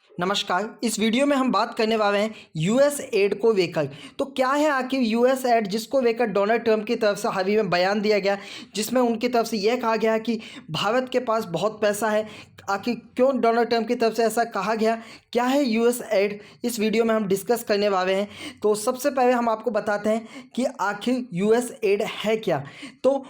नमस्कार। इस वीडियो में हम बात करने वाले हैं यूएस एड को लेकर। तो क्या है आखिर यूएस एड, जिसको लेकर डोनाल्ड ट्रंप की तरफ से हाल ही में बयान दिया गया, जिसमें उनकी तरफ से यह कहा गया कि भारत के पास बहुत पैसा है। आखिर क्यों डोनाल्ड ट्रंप की तरफ से ऐसा कहा गया, क्या है यूएस एड, इस वीडियो में हम डिस्कस करने वाले हैं। तो सबसे पहले हम आपको बताते हैं कि आखिर यूएस एड है क्या। तो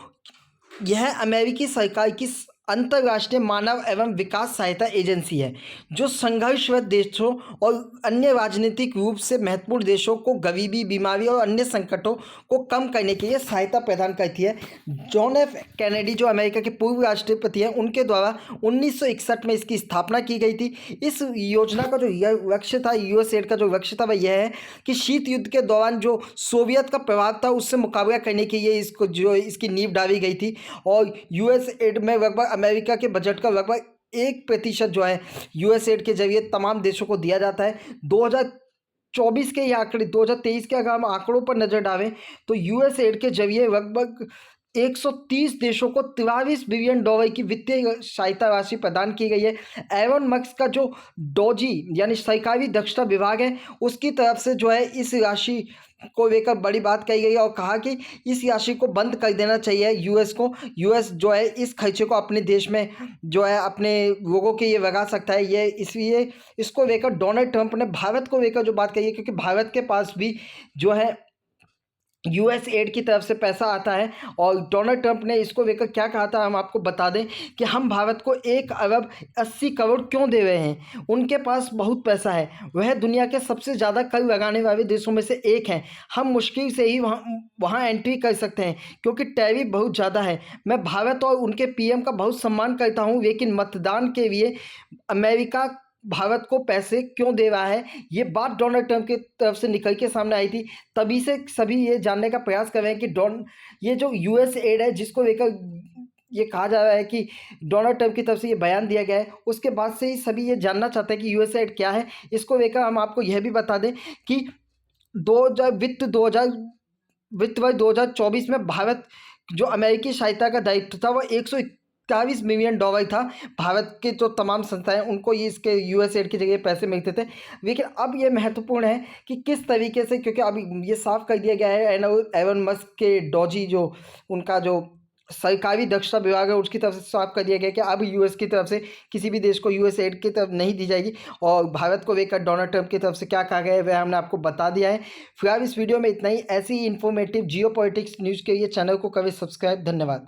यह अमेरिकी सरकार की अंतर्राष्ट्रीय मानव एवं विकास सहायता एजेंसी है, जो संघर्षरत देशों और अन्य राजनीतिक रूप से महत्वपूर्ण देशों को गरीबी, बीमारी और अन्य संकटों को कम करने के लिए सहायता प्रदान करती है। जॉन एफ कैनेडी, जो अमेरिका के पूर्व राष्ट्रपति हैं, उनके द्वारा 1961 में इसकी स्थापना की गई थी। इस योजना का जो लक्ष्य था, यूएस एड का जो लक्ष्य था, वह यह है कि शीत युद्ध के दौरान जो सोवियत का प्रभाव था, उससे मुकाबला करने के लिए इसकी नींव डाली गई थी। और यूएस एड में लगभग अमेरिका के बजट का लगभग 1% जो है यूएस एड के जरिए तमाम देशों को दिया जाता है। 2024 के ये आंकड़े, 2023 के अगर हम आंकड़ों पर नजर डालें तो यूएस एड के जरिए लगभग 130 देशों को 43 बिलियन डॉलर की वित्तीय सहायता राशि प्रदान की गई है। एवन मस्क का जो डोजी यानी सरकारी दक्षता विभाग है, उसकी तरफ से जो है इस राशि को लेकर बड़ी बात कही गई है और कहा कि इस राशि को बंद कर देना चाहिए यूएस को। यूएस जो है इस खर्चे को अपने देश में जो है अपने लोगों के ये लगा सकता है। ये इसलिए इसको लेकर डोनाल्ड ट्रंप ने भारत को लेकर जो बात कही है, क्योंकि भारत के पास भी जो है यूएस एड की तरफ से पैसा आता है। और डोनाल्ड ट्रंप ने इसको लेकर क्या कहा था, हम आपको बता दें कि हम भारत को 1 अरब 80 करोड़ क्यों दे रहे हैं। उनके पास बहुत पैसा है, वह दुनिया के सबसे ज़्यादा कर लगाने वाले देशों में से एक हैं। हम मुश्किल से ही वहाँ एंट्री कर सकते हैं, क्योंकि टैरिफ बहुत ज़्यादा है। मैं भारत और उनके पीएम का बहुत सम्मान करता हूँ, लेकिन मतदान के लिए अमेरिका भारत को पैसे क्यों दे रहा है, ये बात डोनाल्ड ट्रंप की तरफ से निकल के सामने आई थी। तभी से सभी ये जानने का प्रयास कर रहे हैं कि ये जो यूएस एड है, जिसको लेकर ये कहा जा रहा है कि डोनाल्ड ट्रंप की तरफ से ये बयान दिया गया है, उसके बाद से ही सभी ये जानना चाहते हैं कि यूएस एड क्या है। इसको लेकर हम आपको यह भी बता दें कि 2000 वित्त वर्ष 2024 में भारत जो अमेरिकी सहायता का दायित्व था, वह 141 मिलियन डॉलर था। भारत के जो तमाम संस्थाएं, उनको ये इसके यूएस एड की जगह पैसे मिलते थे। लेकिन अब ये महत्वपूर्ण है कि किस तरीके से, क्योंकि अब ये साफ कर दिया गया है एवन मस्क के डोजी, जो उनका जो सरकारी दक्षता विभाग है, उसकी तरफ से साफ कर दिया गया कि अब यूएस की तरफ से किसी भी देश को यूएस एड की तरफ नहीं दी जाएगी। और भारत को लेकर डोनाल्ड ट्रंप की तरफ से क्या कहा गया है, वह हमने आपको बता दिया है। फिलहाल इस वीडियो में इतना ही। ऐसी ही इन्फॉर्मेटिव जियो पॉलिटिक्स न्यूज़ के लिए चैनल को कभी सब्सक्राइब। धन्यवाद।